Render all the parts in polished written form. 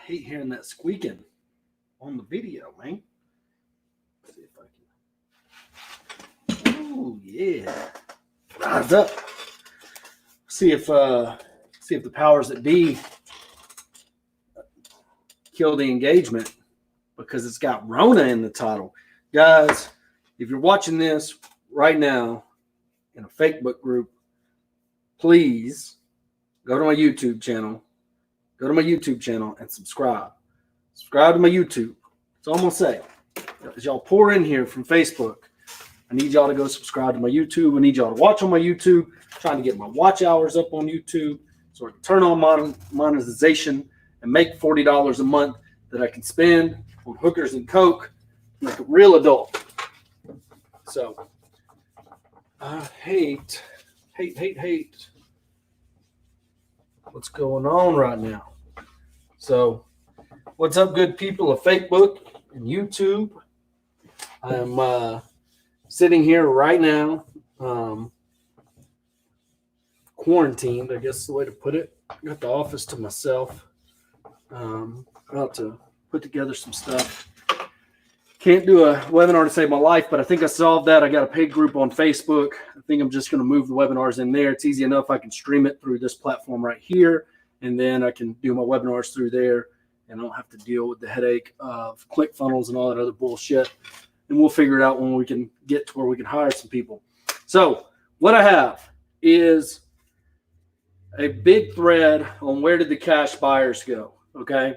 hate hearing that squeaking on the video, man. Let's see if I can. Oh yeah, rise up. See if the powers that be kill the engagement because it's got Rona in the title, guys. If you're watching this right now in a Facebook group, please go to my YouTube channel. Go to my YouTube channel and subscribe. Subscribe to my YouTube. That's all I'm going to say. As y'all pour in here from Facebook, I need y'all to go subscribe to my YouTube. I need y'all to watch on my YouTube. I'm trying to get my watch hours up on YouTube so I can turn on monetization and make $40 a month that I can spend on hookers and coke like a real adult. So, I hate what's going on right now. So, what's up, good people of Facebook and YouTube? I am sitting here right now, quarantined, I guess is the way to put it. I got the office to myself. About to put together some stuff. Can't do a webinar to save my life, but I think I solved that. I got a paid group on Facebook. I think I'm just going to move the webinars in there. It's easy enough. I can stream it through this platform right here, and then I can do my webinars through there, and I don't have to deal with the headache of ClickFunnels and all that other bullshit. And we'll figure it out when we can get to where we can hire some people. So what I have is a big thread on where did the cash buyers go, okay?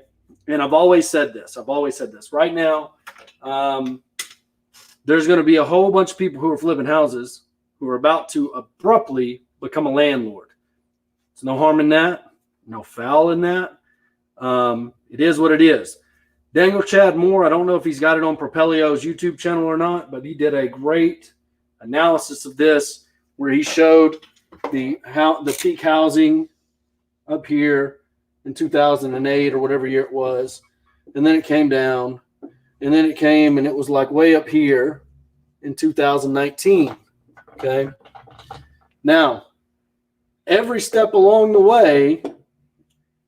And I've always said this. Right now, there's going to be a whole bunch of people who are flipping houses who are about to abruptly become a landlord. There's no harm in that, no foul in that. It is what it is. Daniel Chad Moore, I don't know if he's got it on Propelio's YouTube channel or not, but he did a great analysis of this where he showed the peak housing up here in 2008 or whatever year it was, and then it came down, and then it came and it was like way up here in 2019. Okay. Now, every step along the way,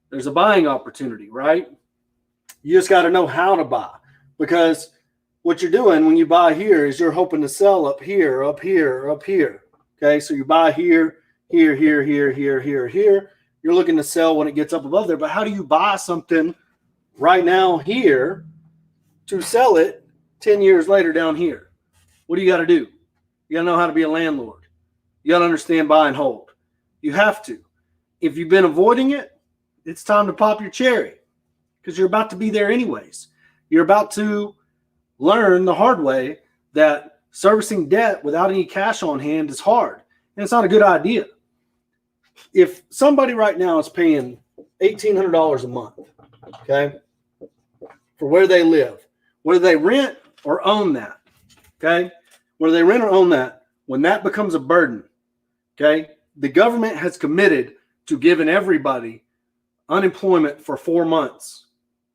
there's a buying opportunity, right? You just got to know how to buy, because what you're doing when you buy here is you're hoping to sell up here, up here, up here. Okay. So you buy here, here, here, here, here, here, here. You're looking to sell when it gets up above there. But how do you buy something right now here to sell it 10 years later down here? What do you got to do? You got to know how to be a landlord. You got to understand buy and hold. You have to. If you've been avoiding it, it's time to pop your cherry, because you're about to be there anyways. You're about to learn the hard way that servicing debt without any cash on hand is hard, and it's not a good idea. If somebody right now is paying $1,800 a month, okay, for where they live, whether they rent or own that, okay, whether they rent or own that, when that becomes a burden, okay, the government has committed to giving everybody unemployment for 4 months.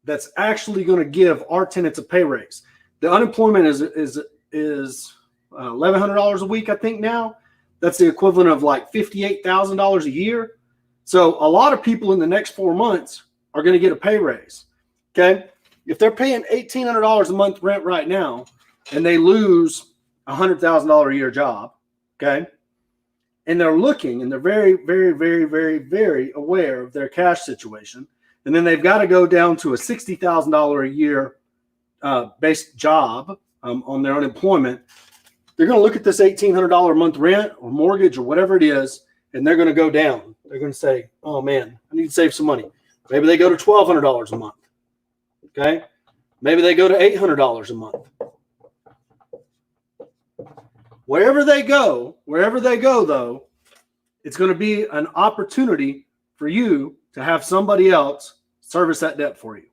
That's actually going to give our tenants a pay raise. The unemployment is $1,100 a week, I think now. That's the equivalent of like $58,000 a year. So a lot of people in the next 4 months are going to get a pay raise. Okay. If they're paying $1,800 a month rent right now and they lose $100,000 a year job, okay, and they're looking and they're very, very, very, very, very aware of their cash situation, and then they've got to go down to a $60,000 a year based job on their unemployment, they're going to look at this $1,800 a month rent or mortgage or whatever it is, and they're going to go down. They're going to say, oh, man, I need to save some money. Maybe they go to $1,200 a month. Okay. Maybe they go to $800 a month. Wherever they go, though, it's going to be an opportunity for you to have somebody else service that debt for you.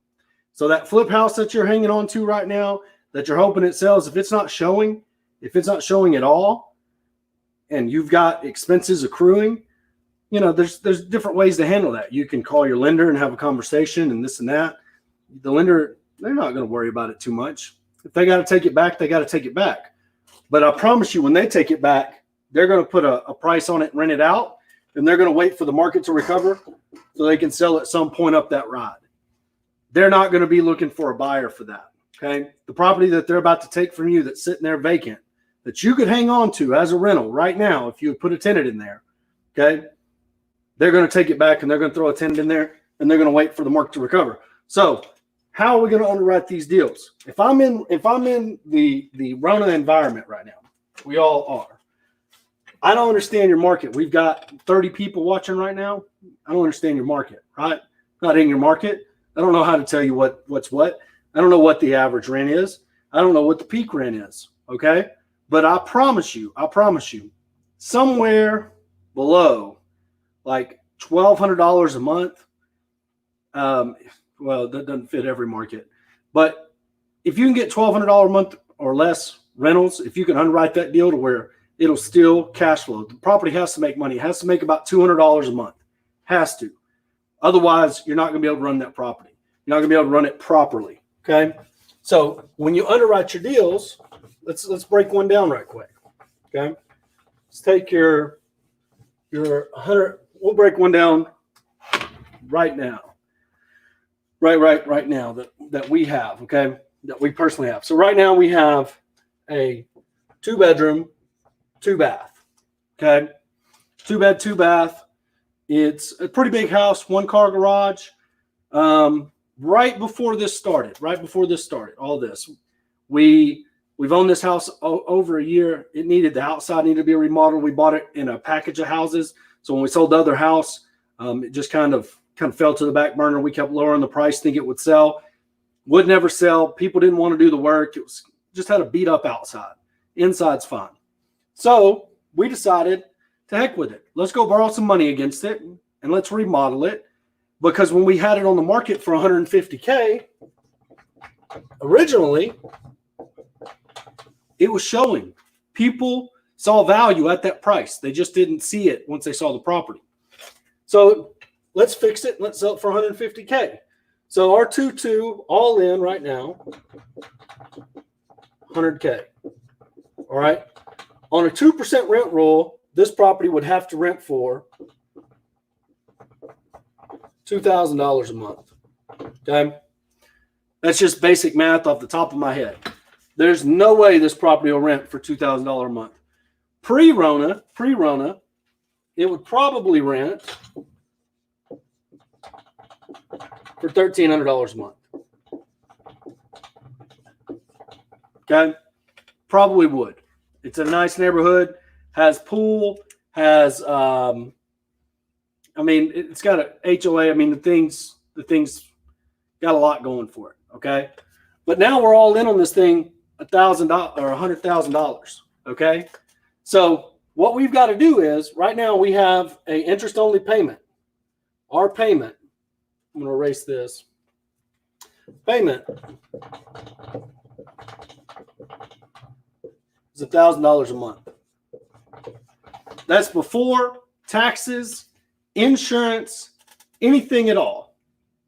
So that flip house that you're hanging on to right now, that you're hoping it sells, if it's not showing at all, and you've got expenses accruing, you know, there's different ways to handle that. You can call your lender and have a conversation and this and that. The lender, they're not going to worry about it too much. If they got to take it back, they got to take it back. But I promise you, when they take it back, they're going to put a price on it and rent it out, and they're going to wait for the market to recover so they can sell at some point up that ride. they're not going to be looking for a buyer for that. Okay. The property that they're about to take from you that's sitting there vacant, that you could hang on to as a rental right now if you put a tenant in there. Okay. They're going to take it back and they're going to throw a tenant in there and they're going to wait for the market to recover. So how are we going to underwrite these deals? If I'm in the Rona environment right now, we all are. I don't understand your market. We've got 30 people watching right now. I don't understand your market, right? Not in your market. I don't know how to tell you what's what. I don't know what the average rent is. I don't know what the peak rent is, okay? But I promise you, somewhere below like $1,200 a month, well, that doesn't fit every market. But if you can get $1,200 a month or less rentals, if you can underwrite that deal to where it'll still cash flow. The property has to make money. It has to make about $200 a month. Has to. Otherwise, you're not going to be able to run that property. You're not going to be able to run it properly. Okay. So when you underwrite your deals, let's break one down right quick. Okay. Let's take your 100. We'll break one down right now. Right now that we have. Okay. That we personally have. So right now we have a 2-bedroom, 2-bath. Okay. 2-bed, 2-bath. It's a pretty big house, 1-car garage. Right before this started, all this, we've owned this house over a year. It needed, the outside needed to be remodeled. We bought it in a package of houses. So when we sold the other house, it just kind of fell to the back burner. We kept lowering the price, think it would sell. Would never sell. People didn't want to do the work. It was just had a beat up outside. Inside's fine. So we decided to heck with it. Let's go borrow some money against it and let's remodel it. Because when we had it on the market for $150K, originally, it was showing. People saw value at that price. They just didn't see it once they saw the property. So let's fix it. Let's sell it for $150K. So our 2.2 all in right now, $100K. All right. On a 2% rent roll, this property would have to rent for $2,000 a month. Okay. That's just basic math off the top of my head. There's no way this property will rent for $2,000 a month. Pre-Rona, it would probably rent for $1,300 a month. Okay. Probably would. It's a nice neighborhood, has pool, has, it's got a HOA. I mean, the thing's got a lot going for it. Okay. But now we're all in on this thing, $1,000 or $100,000. Okay. So what we've got to do is right now we have a interest only payment. Our payment, I'm going to erase this payment, is $1,000 a month. That's before taxes, insurance, anything at all.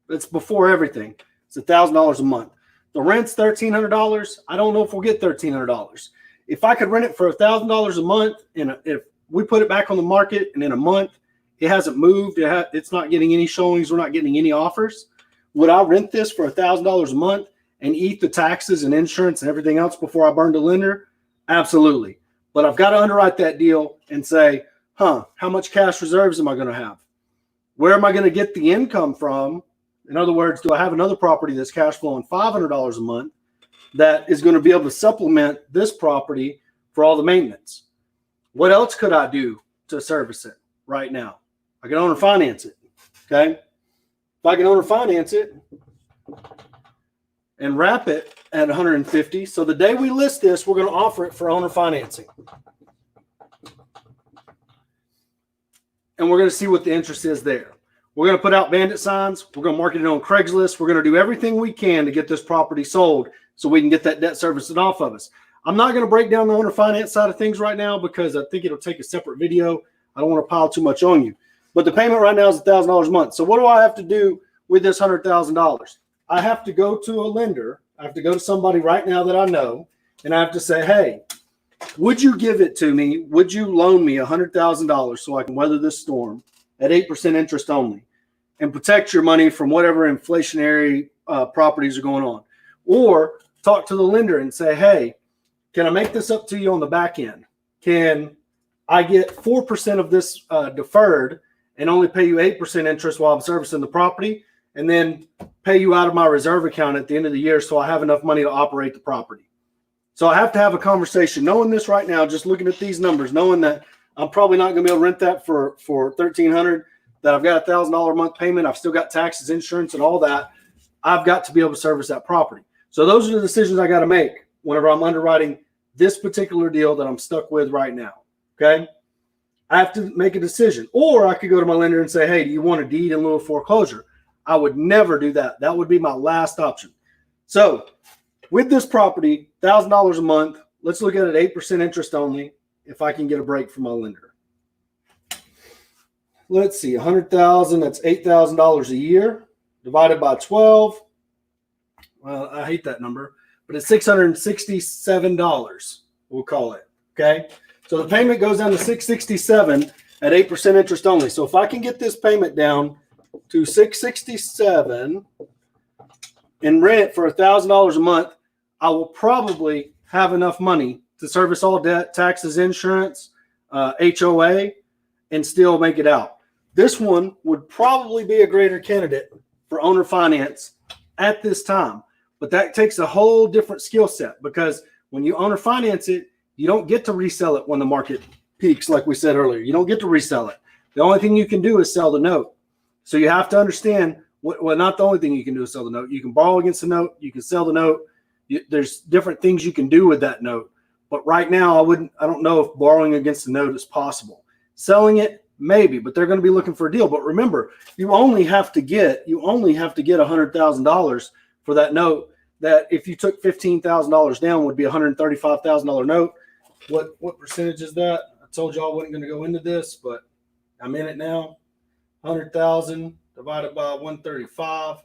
That's before everything. It's $1,000 a month. The rent's $1,300. I don't know if we'll get $1,300. If I could rent it for $1,000 a month, and if we put it back on the market and in a month it hasn't moved, it's not getting any showings, we're not getting any offers, would I rent this for $1,000 a month and eat the taxes and insurance and everything else before I burn the lender? Absolutely. But I've got to underwrite that deal and say, how much cash reserves am I going to have? Where am I going to get the income from? In other words, do I have another property that's cash flowing $500 a month that is going to be able to supplement this property for all the maintenance? What else could I do to service it right now? I can owner finance it. Okay. If I can owner finance it and wrap it at $150. So the day we list this, we're going to offer it for owner financing. And we're going to see what the interest is there. We're going to put out bandit signs. We're going to market it on Craigslist. We're going to do everything we can to get this property sold so we can get that debt servicing off of us. I'm not going to break down the owner finance side of things right now because I think it'll take a separate video. I don't want to pile too much on you. But the payment right now is $1,000 a month. So what do I have to do with this $100,000? I have to go to a lender. I have to go to somebody right now that I know, and I have to say, hey, would you give it to me? Would you loan me $100,000 so I can weather this storm at 8% interest only? and protect your money from whatever inflationary properties are going on. Or talk to the lender and say, hey, can I make this up to you on the back end? Can I get 4% of this deferred and only pay you 8% interest while I'm servicing the property, and then pay you out of my reserve account at the end of the year so I have enough money to operate the property? So I have to have a conversation, knowing this right now, just looking at these numbers, knowing that I'm probably not going to be able to rent that for $1,300, that I've got $1,000 a month payment, I've still got taxes, insurance, and all that. I've got to be able to service that property. So those are the decisions I got to make whenever I'm underwriting this particular deal that I'm stuck with right now. Okay. I have to make a decision. Or I could go to my lender and say, hey, do you want a deed in lieu of foreclosure? I would never do that. That would be my last option. So with this property, $1,000 a month, let's look at it 8% interest only if I can get a break from my lender. Let's see, 100,000, that's $8,000 a year divided by 12. Well, I hate that number, but it's $667, we'll call it. Okay. So the payment goes down to $667 at 8% interest only. So if I can get this payment down to $667 and rent for $1,000 a month, I will probably have enough money to service all debt, taxes, insurance, HOA, and still make it out. This one would probably be a greater candidate for owner finance at this time, but that takes a whole different skill set, because when you owner finance it, you don't get to resell it when the market peaks, like we said earlier. You don't get to resell it. The only thing you can do is sell the note. So you have to understand, well, not the only thing you can do is sell the note. You can borrow against the note. You can sell the note. There's different things you can do with that note. But right now, I don't know if borrowing against the note is possible. Selling it, maybe, but they're going to be looking for a deal. But remember, you only have to get $100,000 for that note. That if you took $15,000 down would be a $135,000 note. What percentage is that? I told you I wasn't going to go into this, but I'm in it now. 100,000 divided by 135.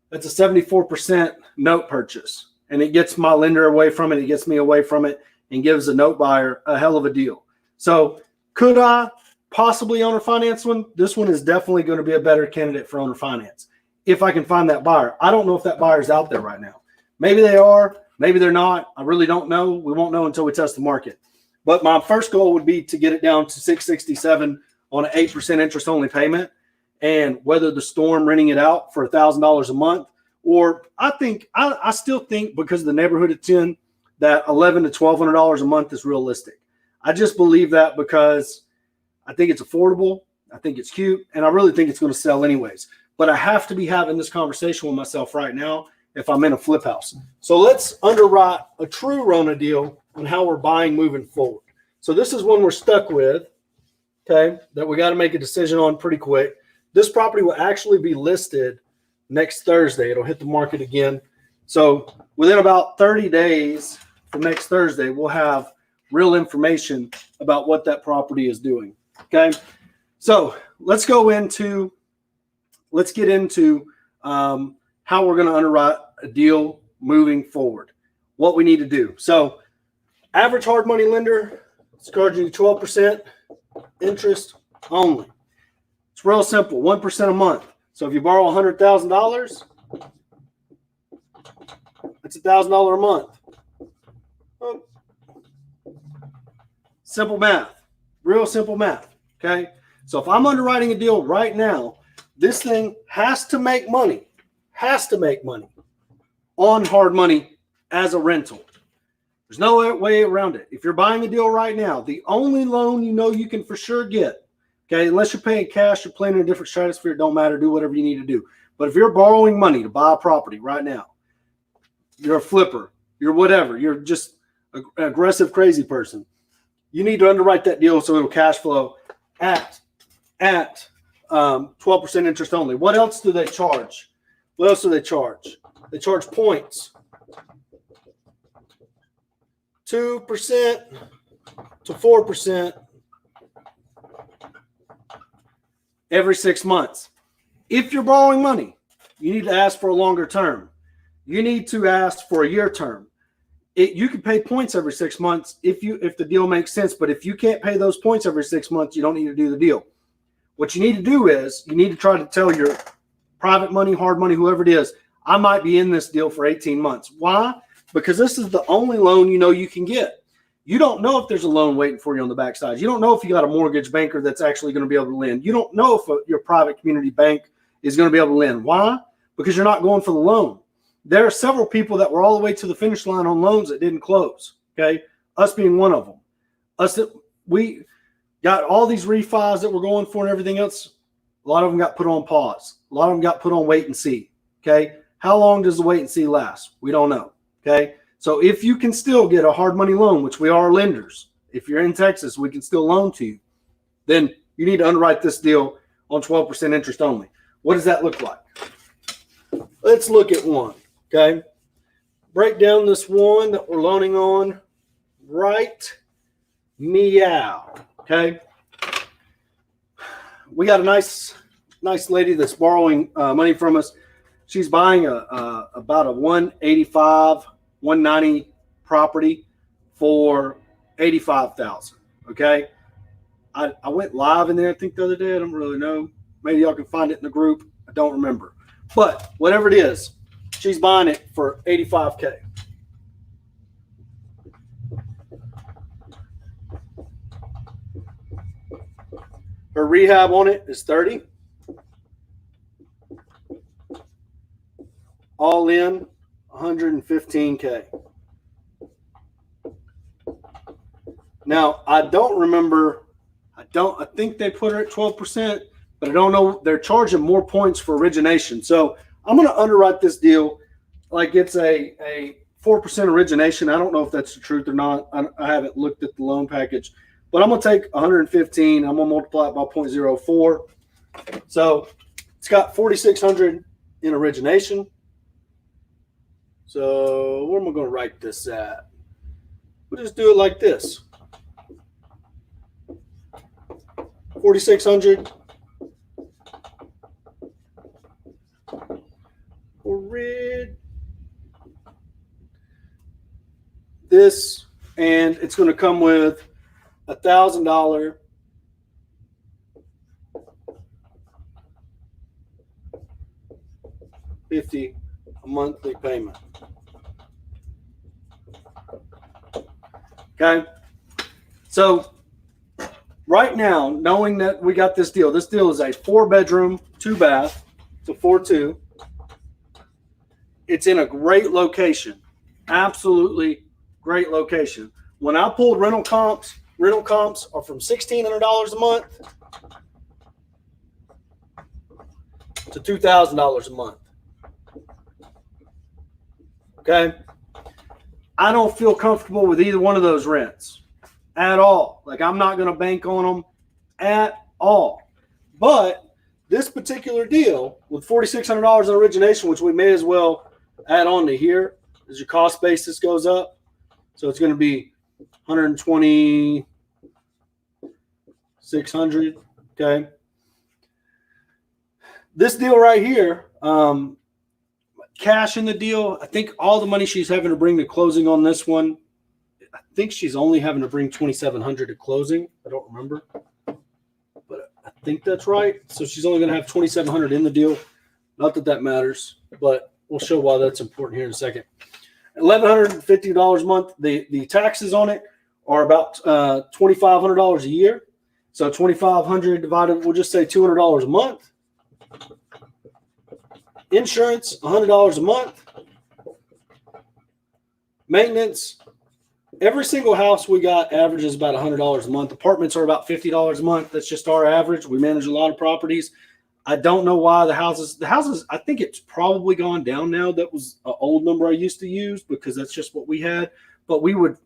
That's a 74% note purchase, and it gets my lender away from it. It gets me away from it, and gives the note buyer a hell of a deal. So could I possibly owner finance one? This one is definitely going to be a better candidate for owner finance if I can find that buyer. I don't know if that buyer is out there right now. Maybe they are, maybe they're not. I really don't know. We won't know until we test the market. But my first goal would be to get it down to $667 on an 8% interest only payment, and weather the storm renting it out for $1,000 a month. Or I still think, because of the neighborhood it's in, that $1,100 to $1,200 a month is realistic. I just believe that because I think it's affordable. I think it's cute, and I really think it's going to sell anyways. But I have to be having this conversation with myself right now if I'm in a flip house. So let's underwrite a true Rona deal on how we're buying moving forward. So this is one we're stuck with, okay, that we got to make a decision on pretty quick. This property will actually be listed next Thursday. It'll hit the market again. So within about 30 days from next Thursday, we'll have real information about what that property is doing. Okay. So let's get into how we're going to underwrite a deal moving forward, what we need to do. So average hard money lender is charging you 12% interest only. It's real simple, 1% a month. So if you borrow $100,000, that's $1,000 a month. Oh. Simple math, real simple math. Okay. So if I'm underwriting a deal right now, this thing has to make money on hard money as a rental. There's no way around it. If you're buying a deal right now, the only loan you can for sure get, okay, unless you're paying cash, you're playing in a different stratosphere, it don't matter, do whatever you need to do. But if you're borrowing money to buy a property right now, you're a flipper, you're whatever, you're just an aggressive, crazy person, you need to underwrite that deal so it'll cash flow at 12% interest only. What else do they charge? What else do they charge? They charge points. 2% to 4% every 6 months. If you're borrowing money, you need to ask for a longer term. You need to ask for a year term. You can pay points every 6 months if the deal makes sense. But if you can't pay those points every 6 months, you don't need to do the deal. What you need to do is you need to try to tell your private money, hard money, whoever it is, I might be in this deal for 18 months. Why? Because this is the only loan you know you can get. You don't know if there's a loan waiting for you on the backside. You don't know if you got a mortgage banker that's actually going to be able to lend. You don't know if your private community bank is going to be able to lend. Why? Because you're not going for the loan. There are several people that were all the way to the finish line on loans that didn't close. Okay, us being one of them. Us that we got all these refis that we're going for and everything else. A lot of them got put on pause. A lot of them got put on wait and see. Okay, how long does the wait and see last? We don't know. Okay, so if you can still get a hard money loan, which we are lenders, if you're in Texas, we can still loan to you, then you need to underwrite this deal on 12% interest only. What does that look like? Let's look at one. Okay, break down this one that we're loaning on right meow. Okay, we got a nice lady that's borrowing money from us. She's buying about a 185, 190 property for $85,000. Okay, I went live in there, I think, the other day. I don't really know. Maybe y'all can find it in the group. I don't remember. But whatever it is, she's buying it for $85K. Her rehab on it is 30. All in, 115K. Now, I don't remember. I think they put her at 12%, but I don't know. They're charging more points for origination. So I'm going to underwrite this deal like it's a 4% origination. I don't know if that's the truth or not. I haven't looked at the loan package, but I'm going to take 115. I'm going to multiply it by 0.04. So it's got 4,600 in origination. So where am I going to write this at? We'll just do it like this. 4,600. This, and it's going to come with $1,000 $50 a monthly payment. Okay, so right now, knowing that we got this deal is a 4-bedroom, 2-bath. It's a 4-2. It's in a great location, absolutely great location. When I pulled rental comps are from $1,600 a month to $2,000 a month. Okay, I don't feel comfortable with either one of those rents at all. Like, I'm not going to bank on them at all. But this particular deal with $4,600 in origination, which we may as well add on to here as your cost basis goes up. So it's going to be 120,600. Okay. This deal right here, cash in the deal. I think all the money she's having to bring to closing on this one, I think she's only having to bring $2,700 to closing. I don't remember, but I think that's right. So she's only going to have $2,700 in the deal. Not that that matters, but we'll show why that's important here in a second. $1,150 a month. The taxes on it are about $2,500 a year. So $2,500 divided, we'll just say $200 a month. Insurance, $100 a month. Maintenance, every single house we got averages about $100 a month. Apartments are about $50 a month. That's just our average. We manage a lot of properties. I don't know why the houses, I think it's probably gone down now. That was an old number I used to use because that's just what we had. But we would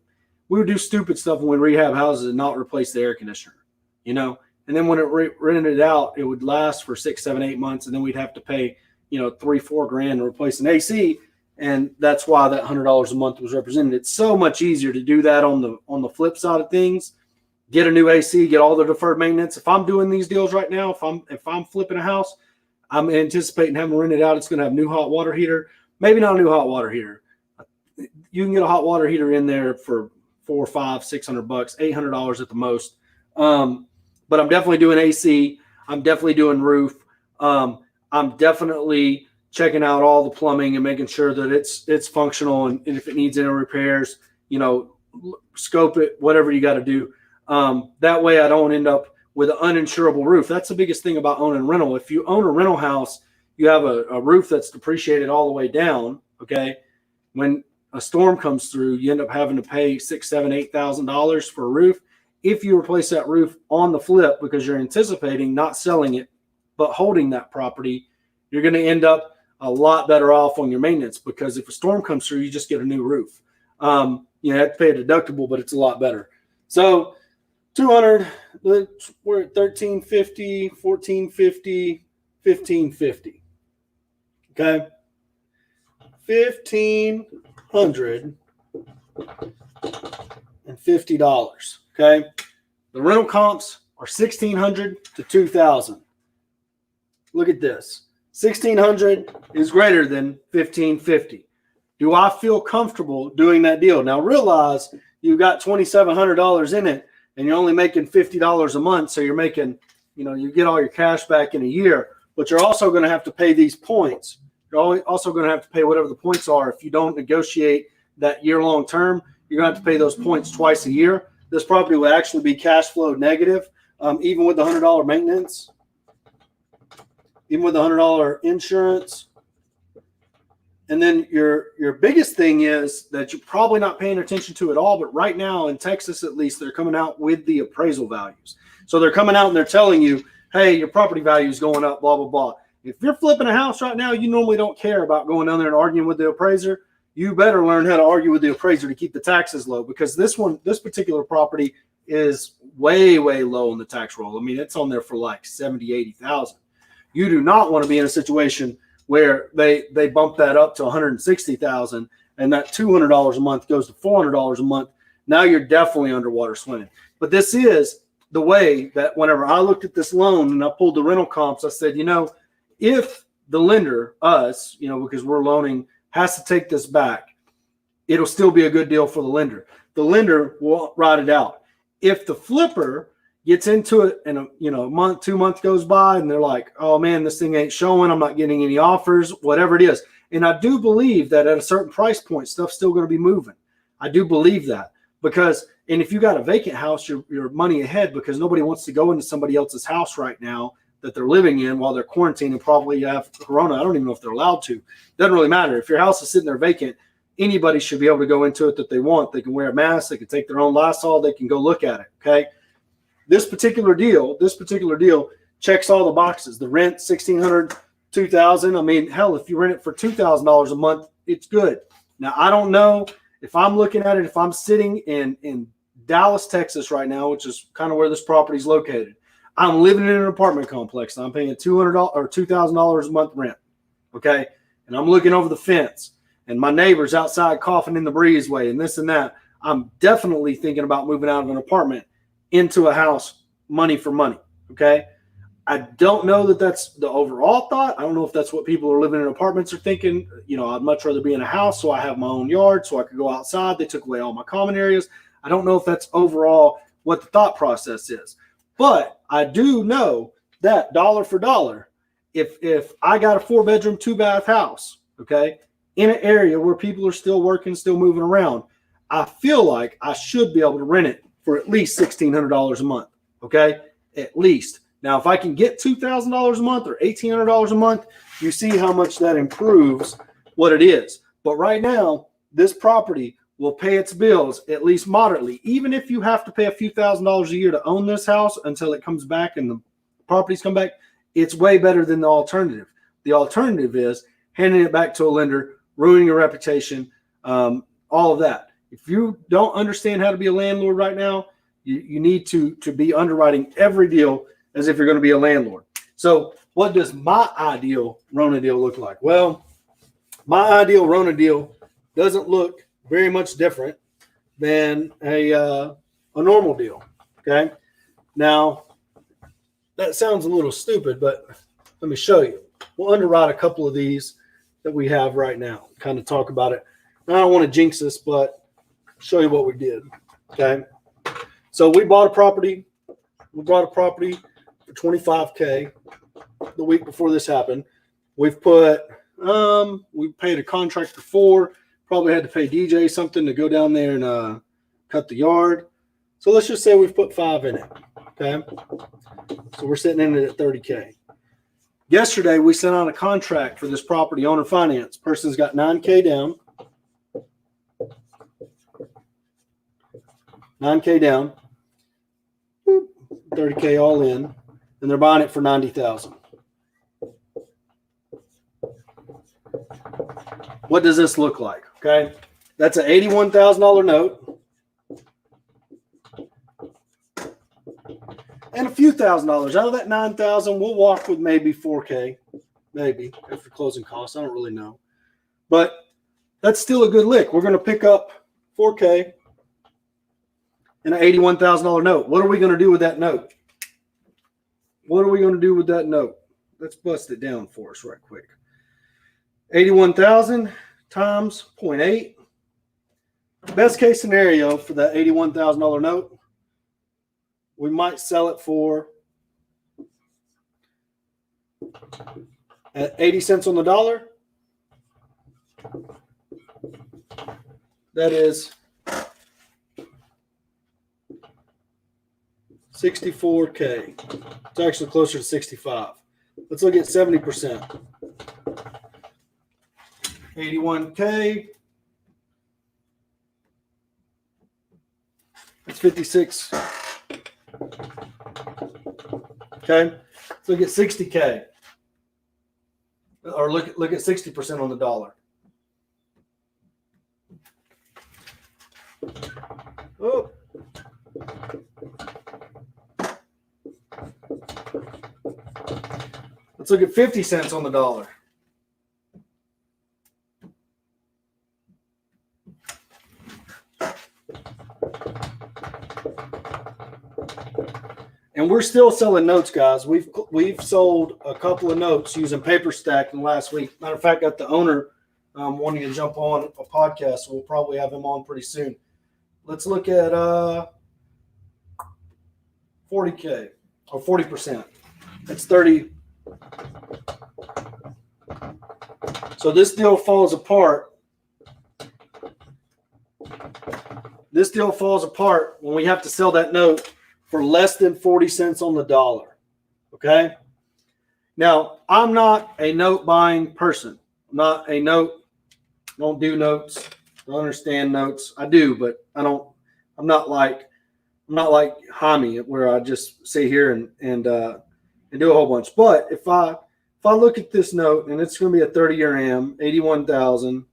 do stupid stuff when we rehab houses and not replace the air conditioner, you know? And then when it rented out, it would last for 6, 7, 8 months. And then we'd have to pay, $3-4 grand to replace an AC. And that's why that $100 a month was represented. It's so much easier to do that on the flip side of things. Get a new AC, get all the deferred maintenance. If I'm doing these deals right now, if I'm flipping a house, I'm anticipating having to rent it out. It's going to have new hot water heater. Maybe not a new hot water heater. You can get a hot water heater in there for $400, $500, $600, $800 at the most. But I'm definitely doing AC. I'm definitely doing roof. I'm definitely checking out all the plumbing and making sure that it's functional, and if it needs any repairs, scope it, whatever you got to do. That way I don't end up with an uninsurable roof. That's the biggest thing about owning rental. If you own a rental house, you have a roof that's depreciated all the way down. Okay. When a storm comes through, you end up having to pay $6,000, $7,000, $8,000 for a roof. If you replace that roof on the flip because you're anticipating not selling it, but holding that property, you're going to end up a lot better off on your maintenance, because if a storm comes through, you just get a new roof. You have to pay a deductible, but it's a lot better. So 200, we're at 1350, 1450, 1550. Okay. $1,550. Okay. The rental comps are $1,600 to $2,000. Look at this. $1,600 is greater than $1,550. Do I feel comfortable doing that deal? Now realize you've got $2,700 in it and you're only making $50 a month. So you're making, you get all your cash back in a year, but you're also going to have to pay these points. You're also going to have to pay whatever the points are. If you don't negotiate that year-long term, you're going to have to pay those points twice a year. This property will actually be cash flow negative, even with the $100 maintenance, even with the $100 insurance. And then your biggest thing is that you're probably not paying attention to at all, but right now in Texas, at least, they're coming out with the appraisal values. So they're coming out and they're telling you, hey, your property value is going up, blah, blah, blah. If you're flipping a house right now, you normally don't care about going down there and arguing with the appraiser. You better learn how to argue with the appraiser to keep the taxes low, because this particular property is way, way low on the tax roll. I mean, it's on there for like 70, 80,000. You do not want to be in a situation where they bump that up to 160,000 and that $200 a month goes to $400 a month. Now you're definitely underwater swimming. But this is the way that whenever I looked at this loan and I pulled the rental comps, I said, if the lender, us, because we're loaning, has to take this back, it'll still be a good deal for the lender. The lender will ride it out. If the flipper gets into it and a month, 2 months goes by and they're like, oh man, this thing ain't showing, I'm not getting any offers, whatever it is. And I do believe that at a certain price point, stuff's still going to be moving. I do believe that, and if you got a vacant house, you're money ahead, because nobody wants to go into somebody else's house right now that they're living in while they're quarantined and probably have Corona. I don't even know if they're allowed to. Doesn't really matter. If your house is sitting there vacant, anybody should be able to go into it that they want. They can wear a mask. They can take their own Lysol. They can go look at it. Okay. This particular deal checks all the boxes. The rent, $1,600, $2,000. I mean, hell, if you rent it for $2,000 a month, it's good. Now, I don't know if I'm looking at it, if I'm sitting in Dallas, Texas right now, which is kind of where this property is located. I'm living in an apartment complex and I'm paying $200 or $2,000 a month rent. Okay. And I'm looking over the fence and my neighbor's outside coughing in the breezeway and this and that. I'm definitely thinking about moving out of an apartment into a house, money for money. Okay. I don't know that that's the overall thought. I don't know if that's what people who are living in apartments are thinking. I'd much rather be in a house so I have my own yard so I could go outside. They took away all my common areas. I don't know if that's overall what the thought process is. But I do know that dollar for dollar, if I got a 4-bedroom, 2-bath house, okay, in an area where people are still working, still moving around, I feel like I should be able to rent it for at least $1,600 a month, okay, at least. Now, if I can get $2,000 a month or $1,800 a month, you see how much that improves what it is. But right now, this property will pay its bills at least moderately. Even if you have to pay a few $1,000s a year to own this house until it comes back and the properties come back, it's way better than the alternative. The alternative is handing it back to a lender, ruining your reputation, all of that. If you don't understand how to be a landlord right now, you need to be underwriting every deal as if you're going to be a landlord. So what does my ideal Rona deal look like? Well, my ideal Rona deal doesn't look very much different than a normal deal. Okay. Now that sounds a little stupid, but let me show you. We'll underwrite a couple of these that we have right now, kind of talk about it. I don't want to jinx this, but show you what we did. Okay. So we bought a property. We bought a property for $25K the week before this happened. We've put, we paid a contractor $4, probably had to pay DJ something to go down there and cut the yard. So let's just say we've put $5 in it. Okay. So we're sitting in it at $30K. Yesterday, we sent out a contract for this property owner finance. Person's got $9K down. $9K down. 30K all in. And they're buying it for $90,000. What does this look like? Okay. That's an $81,000 note. And a few $1,000s. Out of that $9,000, we'll walk with maybe $4K. Maybe after closing costs. I don't really know. But that's still a good lick. We're going to pick up $4K and an $81,000 note. What are we going to do with that note? What are we going to do with that note? Let's bust it down for us right quick. 81,000 times 0.8. Best case scenario for that $81,000 note, we might sell it for at 80 cents on the dollar. That is 64K. It's actually closer to 65. Let's look at 70%. 81K. That's 56. Okay. Let's look at 60K. Or look at 60% on the dollar. Oh. Let's look at 50 cents on the dollar. And we're still selling notes, guys. We've sold a couple of notes using paper stack in the last week. Matter of fact, got the owner wanting to jump on a podcast, so we'll probably have him on pretty soon. Let's look at 40K or 40%. That's 30. So this deal falls apart. This deal falls apart when we have to sell that note for less than 40 cents on the dollar. Okay? Now, I'm not a note buying person. I'm not a note, don't do notes, don't understand notes. I do, but I'm not like Jaime where I just sit here and do a whole bunch. But if I look at this note, and it's going to be a 30-year AM, 81,000.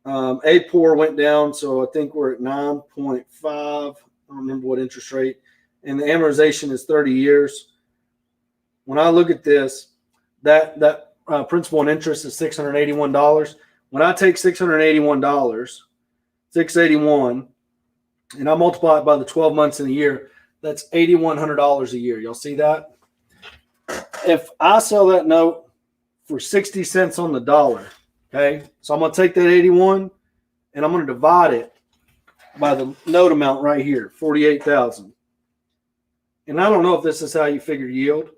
A4 went down, so I think we're at 9.5. I don't remember what interest rate. And the amortization is 30 years. When I look at this, that principal and interest is $681. When I take $681, 681, and I multiply it by the 12 months in a year, that's $8,100 a year. Y'all see that? If I sell that note for 60 cents on the dollar, okay, so I'm going to take that 81 and I'm going to divide it by the note amount right here, 48,000. And I don't know if this is how you figure yield,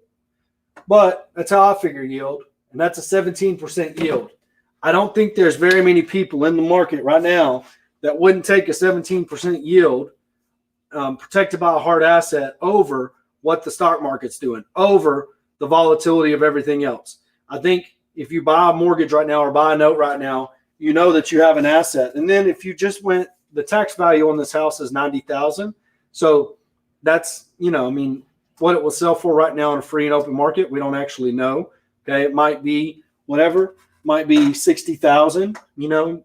but that's how I figure yield, and that's a 17% yield. I don't think there's very many people in the market right now that wouldn't take a 17% yield protected by a hard asset over what the stock market's doing, over the volatility of everything else. I think if you buy a mortgage right now or buy a note right now, you know that you have an asset. And then if you just went, the tax value on this house is $90,000. So that's, what it will sell for right now in a free and open market, we don't actually know. Okay. It might be whatever, might be 60,000,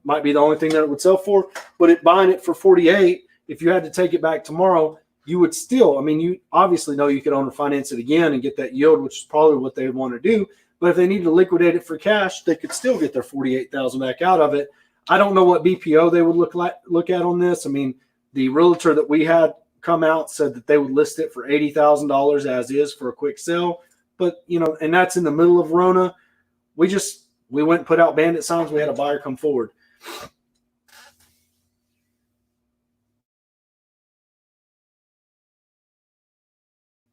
might be the only thing that it would sell for, but buying it for 48, if you had to take it back tomorrow, you would still, you obviously know you could owner finance it again and get that yield, which is probably what they would want to do. But if they need to liquidate it for cash, they could still get their 48,000 back out of it. I don't know what BPO they would look at on this. The realtor that we had come out said that they would list it for $80,000 as is for a quick sale. But, and that's in the middle of Rona. We went and put out bandit signs. We had a buyer come forward.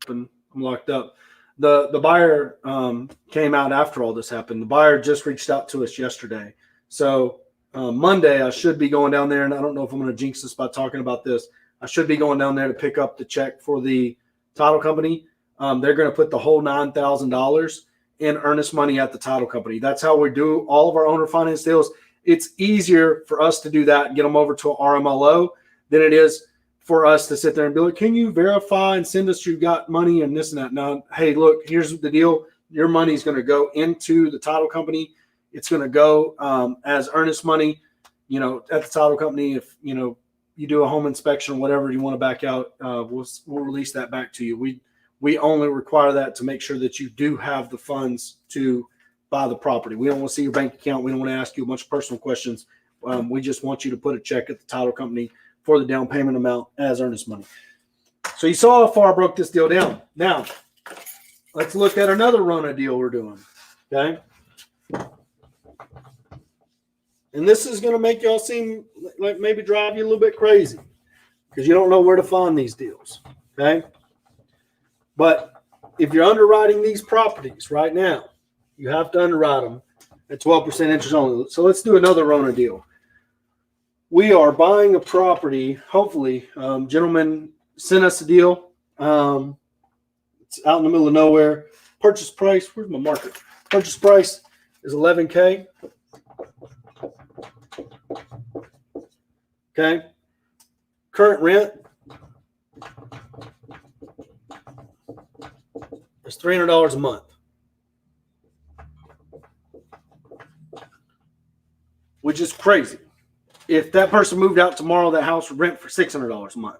I'm I'm locked up. The buyer came out after all this happened. The buyer just reached out to us yesterday. So Monday, I should be going down there, and I don't know if I'm going to jinx this by talking about this. I should be going down there to pick up the check for the title company. They're going to put the whole $9,000 in earnest money at the title company. That's how we do all of our owner finance deals. It's easier for us to do that and get them over to an RMLO than it is for us to sit there and be like, can you verify and send us you got money and this and that? No, hey, look, here's the deal. Your money is going to go into the title company. It's going to go as earnest money, at the title company. If, you do a home inspection or whatever you want to back out, we'll release that back to you. We only require that to make sure that you do have the funds to buy the property. We don't want to see your bank account. We don't want to ask you a bunch of personal questions. We just want you to put a check at the title company for the down payment amount as earnest money. So you saw how far I broke this deal down. Now, let's look at another Rona deal we're doing. Okay. And this is going to make y'all seem like maybe drive you a little bit crazy because you don't know where to find these deals. Okay. But if you're underwriting these properties right now, you have to underwrite them at 12% interest only. So let's do another Rona deal. We are buying a property. Hopefully, gentlemen sent us a deal. It's out in the middle of nowhere. Purchase price. Where's my marker? Purchase price is $11K. Okay. Current rent is $300 a month, which is crazy. If that person moved out tomorrow, that house would rent for $600 a month,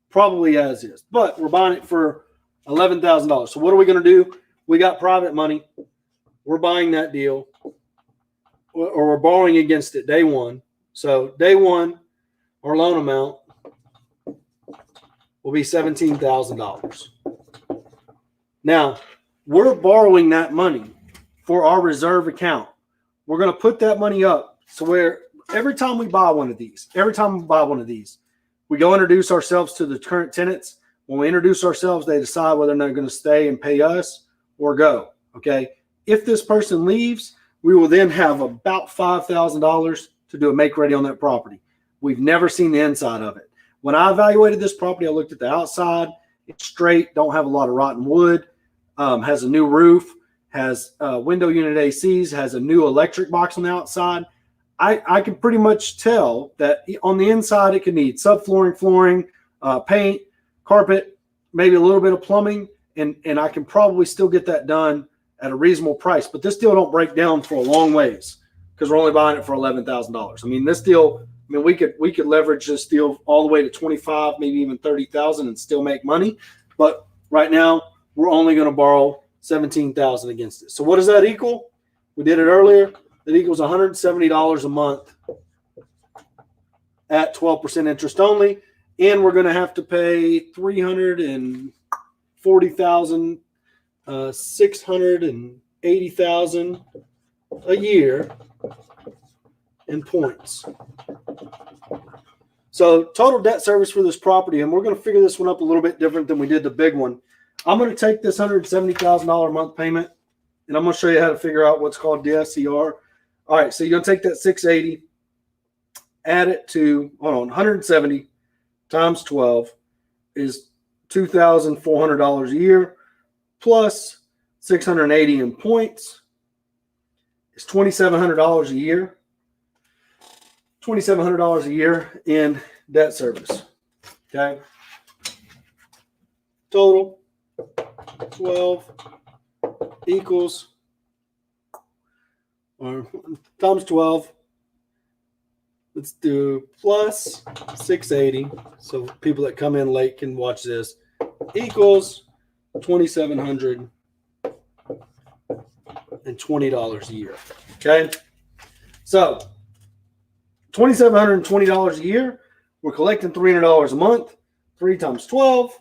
probably as is. But we're buying it for $11,000. So what are we going to do? We got private money. We're buying that deal, or we're borrowing against it day one. So day one, our loan amount will be $17,000. Now, we're borrowing that money for our reserve account. We're going to put that money up so where every time we buy one of these, we go introduce ourselves to the current tenants. When we introduce ourselves, they decide whether or not they're going to stay and pay us or go. Okay. If this person leaves, we will then have about $5,000 to do a make ready on that property. We've never seen the inside of it. When I evaluated this property, I looked at the outside. It's straight, don't have a lot of rotten wood, has a new roof, has window unit ACs, has a new electric box on the outside. I can pretty much tell that on the inside it could need subflooring, flooring, paint, carpet, maybe a little bit of plumbing, and I can probably still get that done at a reasonable price. But this deal don't break down for a long ways because we're only buying it for $11,000. I mean, this deal, we could leverage this deal all the way to 25, maybe even 30,000 and still make money. But right now, we're only going to borrow 17,000 against it. So what does that equal? We did it earlier. It equals $170 a month at 12% interest only. And we're going to have to pay $340,000, $680,000 a year in points. So total debt service for this property, and we're going to figure this one up a little bit different than we did the big one. I'm going to take this $170,000 a month payment, and I'm going to show you how to figure out what's called DSCR. All right, so you're going to take that 680, add it to, 170 times 12 is $2,400 a year, plus 680 in points is $2,700 a year. $2,700 a year in debt service. Okay. Total 12 equals, or times 12. Let's do plus 680. So people that come in late can watch this. Equals $2,720 a year. Okay. So $2,720 a year. We're collecting $300 a month. 3 times 12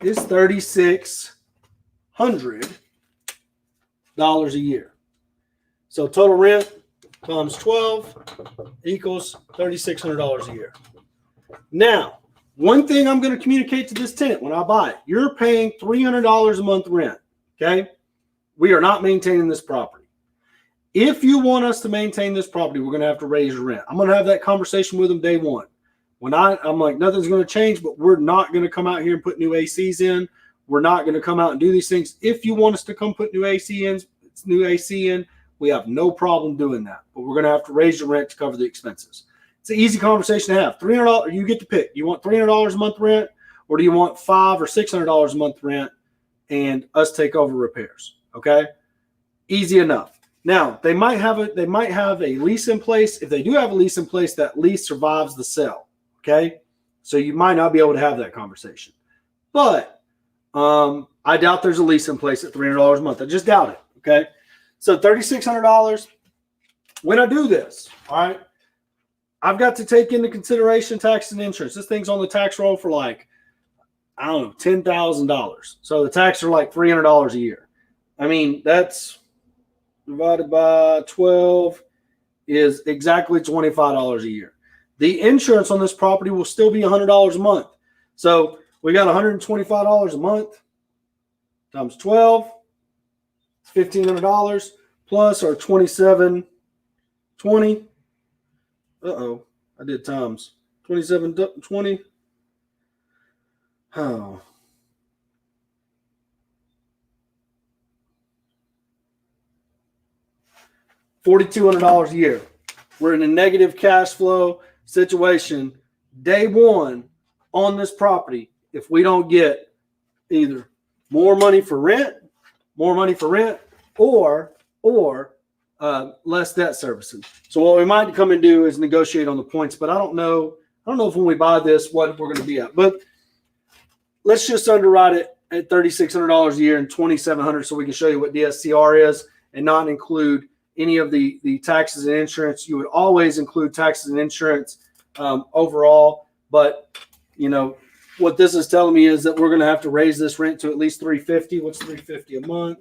is $3,600 a year. So total rent times 12 equals $3,600 a year. Now, One thing I'm going to communicate to this tenant when I buy it, you're paying $300 a month rent, okay? We are not maintaining this property. If you want us to maintain this property, we're going to have to raise your rent. I'm going to have that conversation with them day one. When I'm like, nothing's going to change, but we're not going to come out here and put new ACs in. We're not going to come out and do these things. If you want us to come put new AC in, we have no problem doing that. But we're going to have to raise your rent to cover the expenses. It's an easy conversation to have. $300, you get to pick. You want $300 a month rent, or do you want $500 or $600 a month rent and us take over repairs? Okay, easy enough. Now they might have a lease in place. If they do have a lease in place, that lease survives the sale. Okay, so you might not be able to have that conversation. But I doubt there's a lease in place at $300 a month. I just doubt it. Okay, so $3,600. When I do this, all right, I've got to take into consideration tax and insurance. This thing's on the tax roll for like, I don't know, $10,000. So the taxes are like $300 a year. I mean, that's divided by 12 is exactly $25 a year. The insurance on this property will still be $100 a month. So we got $125 a month times 12, $1,500 plus our 2720. Uh-oh, I did times 2720. Oh. $4,200 a year. We're in a negative cash flow situation day one on this property if we don't get either more money for rent, or less debt servicing. So what we might come and do is negotiate on the points, but I don't know if when we buy this what we're going to be at. But let's just underwrite it at $3,600 a year and $2,700 so we can show you what DSCR is and not include any of the taxes and insurance. You would always include taxes and insurance overall, but you know what this is telling me is that we're going to have to raise this rent to at least $350. What's $350 a month?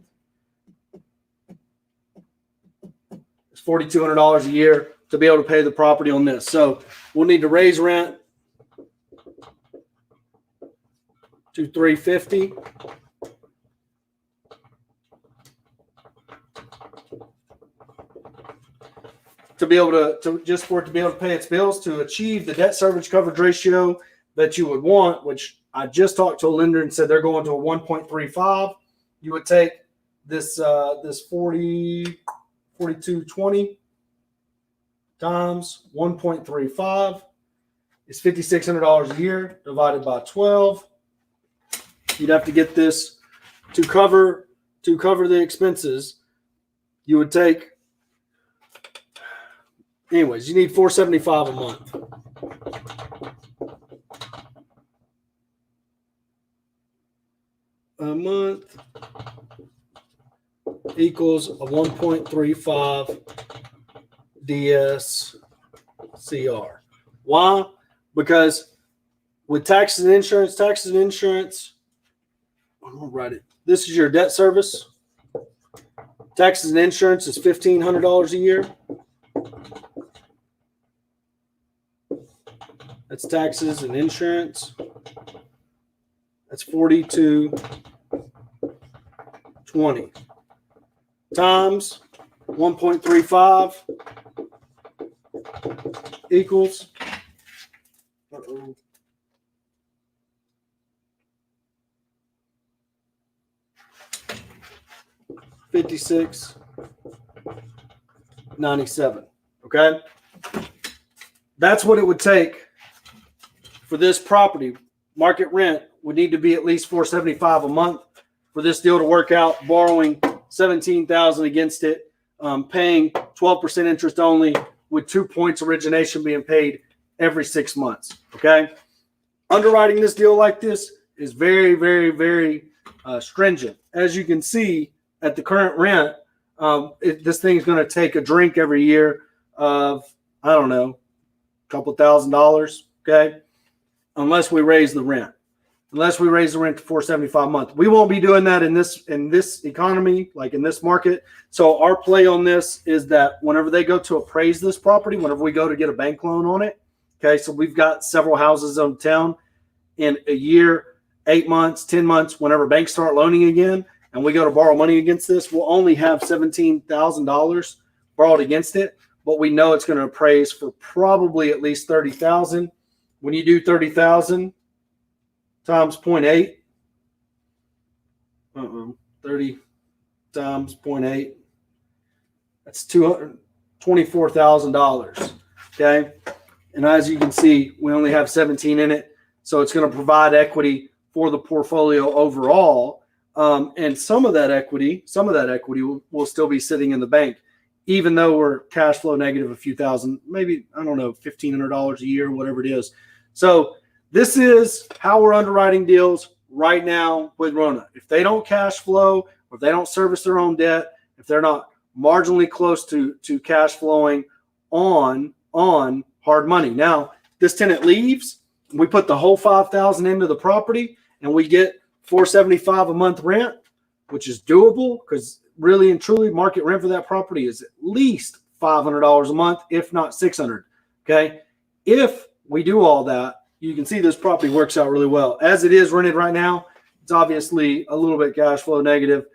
It's $4,200 a year to be able to pay the property on this. So we'll need to raise rent to $350. To be able to just for it to be able to pay its bills, to achieve the debt service coverage ratio that you would want, which I just talked to a lender and said they're going to a 1.35. You would take this 4220 times 1.35 is $5,600 a year divided by 12. You'd have to get this to cover the expenses. You would take. Anyways, you need $475 a month. A month equals a 1.35 DSCR. Why? Because with taxes and insurance, I'm going to write it. This is your debt service. Taxes and insurance is $1,500 a year. That's taxes and insurance. That's $4,220 times 1.35 equals. Uh-oh. $56.97. Okay, that's what it would take for this property. Market rent would need to be at least $475 a month for this deal to work out. Borrowing $17,000 against it, paying 12% interest only, with 2 points origination being paid every 6 months. Okay, underwriting this deal like this is very, very, very stringent. As you can see at the current rent, this thing's going to take a drink every year of, I don't know, a couple $1,000. Okay, unless we raise the rent. Unless we raise the rent to $475 a month. We won't be doing that in this economy, like in this market. So our play on this is that whenever they go to appraise this property, whenever we go to get a bank loan on it, okay, so we've got several houses in town. in a year, 8 months, 10 months, whenever banks start loaning again, and we go to borrow money against this, we'll only have $17,000 borrowed against it, but we know it's going to appraise for probably at least $30,000. When you do 30,000 times 0.8, 30 times 0.8, that's $224,000. Okay, and as you can see, we only have 17 in it, so it's going to provide equity for the portfolio overall. And some of that equity will still be sitting in the bank, even though we're cash flow negative a few thousand, maybe, I don't know, $1,500 a year, whatever it is. So this is how we're underwriting deals right now with Rona. If they don't cash flow, or if they don't service their own debt, if they're not marginally close to cash flowing on hard money. Now, this tenant leaves, we put the whole $5,000 into the property, and we get $475 a month rent, which is doable, because really and truly market rent for that property is at least $500 a month, if not $600. Okay, if we do all that, you can see this property works out really well. As it is rented right now, it's obviously a little bit cash flow negative,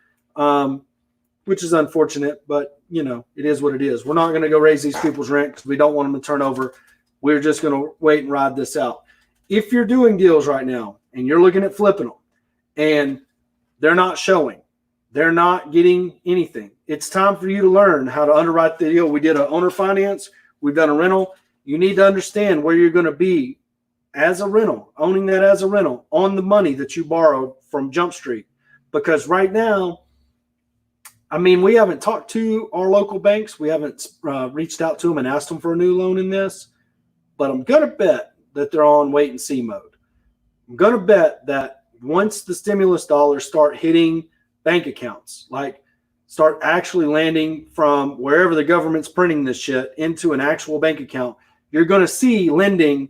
which is unfortunate, but it is what it is. We're not going to go raise these people's rent because we don't want them to turn over. We're just going to wait and ride this out. If you're doing deals right now and you're looking at flipping them and they're not showing, they're not getting anything, it's time for you to learn how to underwrite the deal. We did an owner finance. We've done a rental. You need to understand where you're going to be as a rental, owning that as a rental on the money that you borrowed from Jump Street. Because right now, we haven't talked to our local banks. We haven't reached out to them and asked them for a new loan in this. But I'm going to bet that they're on wait and see mode. I'm going to bet that once the stimulus dollars start hitting bank accounts, like start actually landing from wherever the government's printing this shit into an actual bank account, you're going to see lending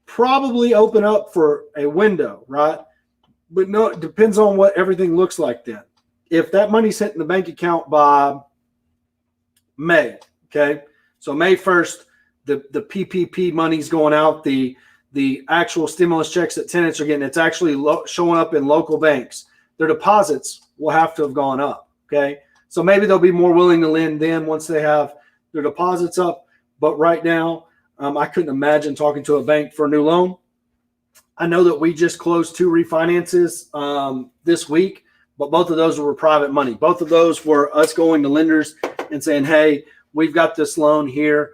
probably open up for a window, right? But no, it depends on what everything looks like then. If that money's hitting the bank account by May, okay? So May 1st, the PPP money's going out, the actual stimulus checks that tenants are getting, it's actually showing up in local banks. Their deposits will have to have gone up, okay? So maybe they'll be more willing to lend then once they have their deposits up. But right now, I couldn't imagine talking to a bank for a new loan. I know that we just closed 2 refinances this week, but both of those were private money. Both of those were us going to lenders and saying, hey, we've got this loan here.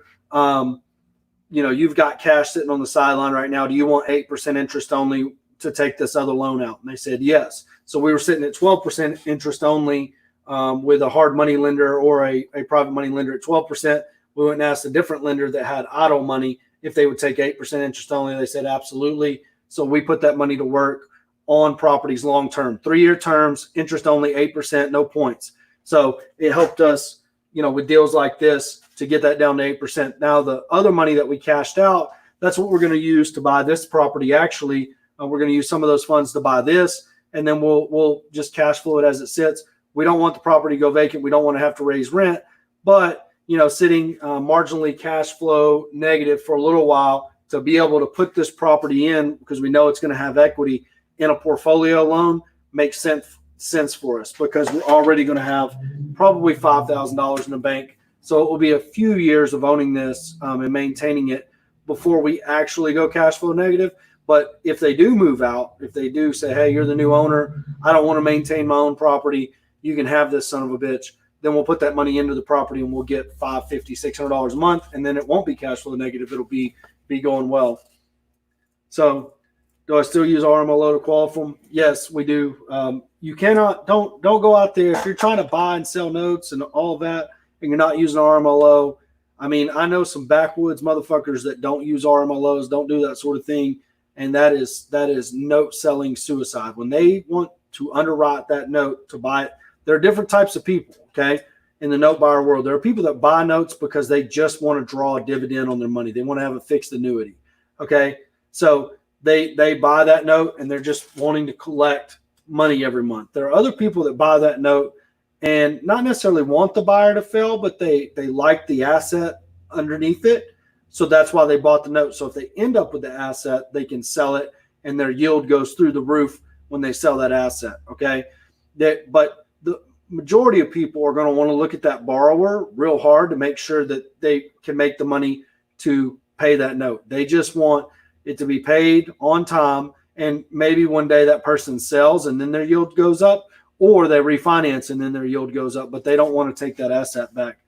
You've got cash sitting on the sideline right now. Do you want 8% interest only to take this other loan out? And they said yes. So we were sitting at 12% interest only with a hard money lender or a private money lender at 12%. We went and asked a different lender that had idle money if they would take 8% interest only. They said absolutely. So we put that money to work on properties long-term, 3-year terms, interest only, 8%, no points. So it helped us, with deals like this to get that down to 8%. Now the other money that we cashed out, that's what we're going to use to buy this property. Actually, we're going to use some of those funds to buy this, and then we'll just cash flow it as it sits. We don't want the property to go vacant. We don't want to have to raise rent, but sitting marginally cash flow negative for a little while to be able to put this property in, because we know it's going to have equity in a portfolio loan, makes sense for us, because we're already going to have probably $5,000 in the bank. So it will be a few years of owning this and maintaining it before we actually go cash flow negative. But if they do move out, if they do say, hey, you're the new owner, I don't want to maintain my own property, you can have this son of a bitch, then we'll put that money into the property and we'll get $550, $600 a month, and then it won't be cash flow negative. It'll be going well. So do I still use RMLO to qualify them? Yes, we do. You cannot, don't go out there. If you're trying to buy and sell notes and all that, and you're not using RMLO, I know some backwoods motherfuckers that don't use RMLOs, don't do that sort of thing. And that is note selling suicide. When they want to underwrite that note to buy it, there are different types of people, okay, in the note buyer world. There are people that buy notes because they just want to draw a dividend on their money. They want to have a fixed annuity, okay? So they buy that note and they're just wanting to collect money every month. There are other people that buy that note and not necessarily want the buyer to fail, but they like the asset underneath it. So that's why they bought the note. So if they end up with the asset, they can sell it and their yield goes through the roof when they sell that asset. Okay. But the majority of people are going to want to look at that borrower real hard to make sure that they can make the money to pay that note. They just want it to be paid on time. And maybe one day that person sells and then their yield goes up, or they refinance and then their yield goes up, but they don't want to take that asset back.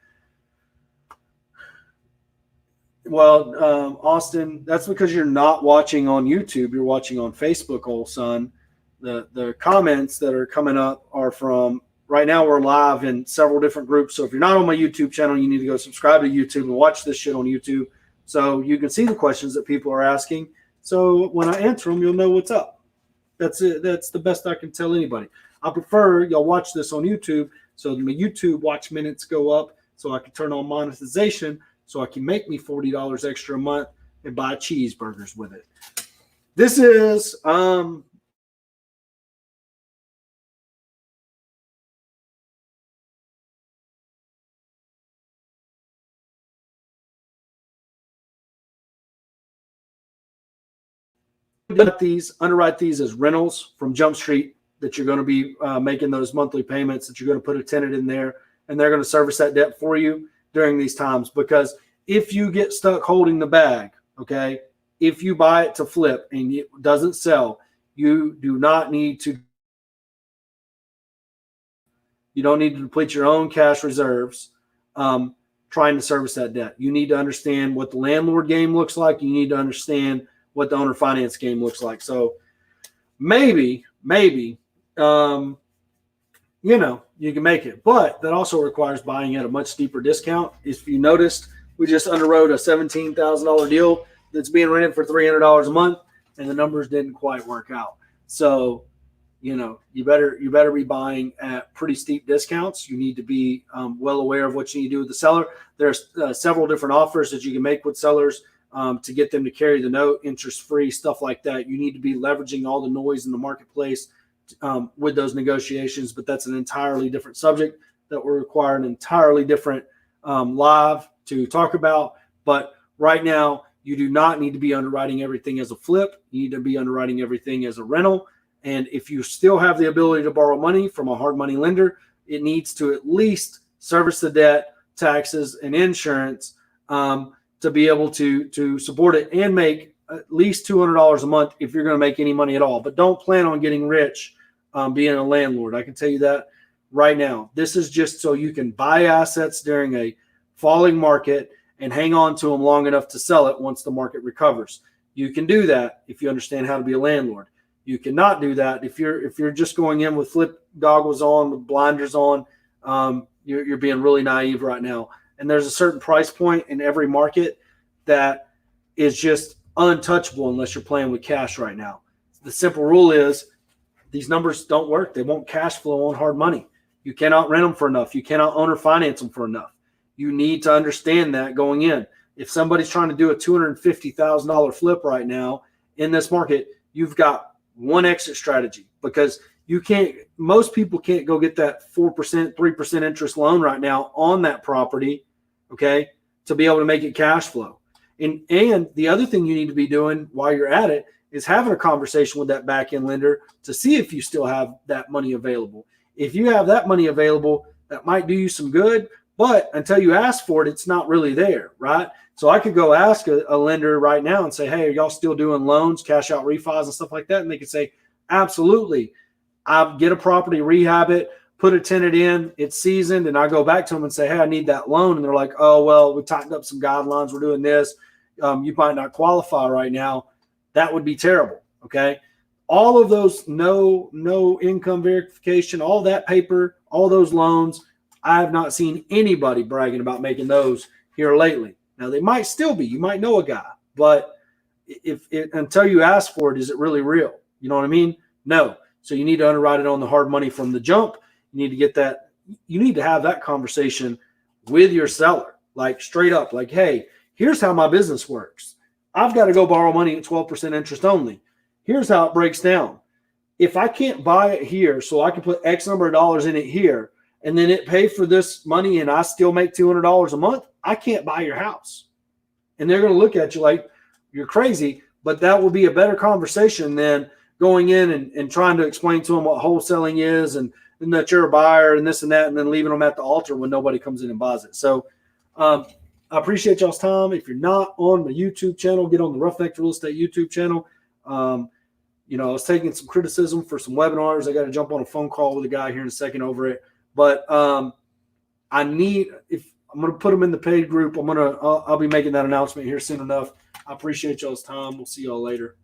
Well, Austin, that's because you're not watching on YouTube. You're watching on Facebook, old son. The comments that are coming up are from, right now we're live in several different groups. So if you're not on my YouTube channel, you need to go subscribe to YouTube and watch this shit on YouTube so you can see the questions that people are asking. So when I answer them, you'll know what's up. That's it. That's the best I can tell anybody. I prefer y'all watch this on YouTube so my YouTube watch minutes go up so I can turn on monetization so I can make me $40 extra a month and buy cheeseburgers with it. This is underwrite these as rentals from Jump Street that you're going to be making those monthly payments, that you're going to put a tenant in there, and they're going to service that debt for you during these times. Because if you get stuck holding the bag, okay, if you buy it to flip and it doesn't sell, you don't need to deplete your own cash reserves trying to service that debt. You need to understand what the landlord game looks like. You need to understand what the owner finance game looks like. So maybe, you can make it, but that also requires buying at a much steeper discount. If you noticed, we just underwrote a $17,000 deal that's being rented for $300 a month, and the numbers didn't quite work out. So, you better be buying at pretty steep discounts. You need to be well aware of what you need to do with the seller. There's several different offers that you can make with sellers to get them to carry the note, interest-free, stuff like that. You need to be leveraging all the noise in the marketplace with those negotiations, but that's an entirely different subject that will require an entirely different live to talk about. But right now, you do not need to be underwriting everything as a flip. You need to be underwriting everything as a rental. And if you still have the ability to borrow money from a hard money lender, it needs to at least service the debt, taxes, and insurance to be able to support it and make at least $200 a month if you're going to make any money at all. But don't plan on getting rich being a landlord. I can tell you that right now. This is just so you can buy assets during a falling market and hang on to them long enough to sell it once the market recovers. You can do that if you understand how to be a landlord. You cannot do that if you're just going in with flip goggles on, with blinders on. You're being really naive right now. And there's a certain price point in every market that is just untouchable unless you're playing with cash right now. The simple rule is these numbers don't work. They won't cash flow on hard money. You cannot rent them for enough. You cannot owner finance them for enough. You need to understand that going in. If somebody's trying to do a $250,000 flip right now in this market, you've got one exit strategy, because most people can't go get that 4%, 3% interest loan right now on that property, okay, to be able to make it cash flow. And the other thing you need to be doing while you're at it is having a conversation with that back end lender to see if you still have that money available. If you have that money available, that might do you some good, but until you ask for it, it's not really there, right? So I could go ask a lender right now and say, hey, are y'all still doing loans, cash out refis and stuff like that? And they could say, absolutely. I get a property, rehab it, put a tenant in, it's seasoned, and I go back to them and say, hey, I need that loan. And they're like, oh, well, we tightened up some guidelines. We're doing this. You might not qualify right now. That would be terrible, okay? All of those no income verification, all that paper, all those loans, I have not seen anybody bragging about making those here lately. Now, they might still be. You might know a guy. But until you ask for it, is it really real? You know what I mean? No. So you need to underwrite it on the hard money from the jump. You need to get that. You need to have that conversation with your seller, like straight up, like, hey, here's how my business works. I've got to go borrow money at 12% interest only. Here's how it breaks down. If I can't buy it here, so I can put X number of dollars in it here, and then it pay for this money and I still make $200 a month, I can't buy your house. And they're going to look at you like you're crazy. but that will be a better conversation than going in and trying to explain to them what wholesaling is and that you're a buyer and this and that, and then leaving them at the altar when nobody comes in and buys it. So I appreciate y'all's time. If you're not on the YouTube channel, get on the Roughneck Real Estate YouTube channel. I was taking some criticism for some webinars. I got to jump on a phone call with a guy here in a second over it. But I'm going to put them in the paid group. I'll be making that announcement here soon enough. I appreciate y'all's time. We'll see y'all later.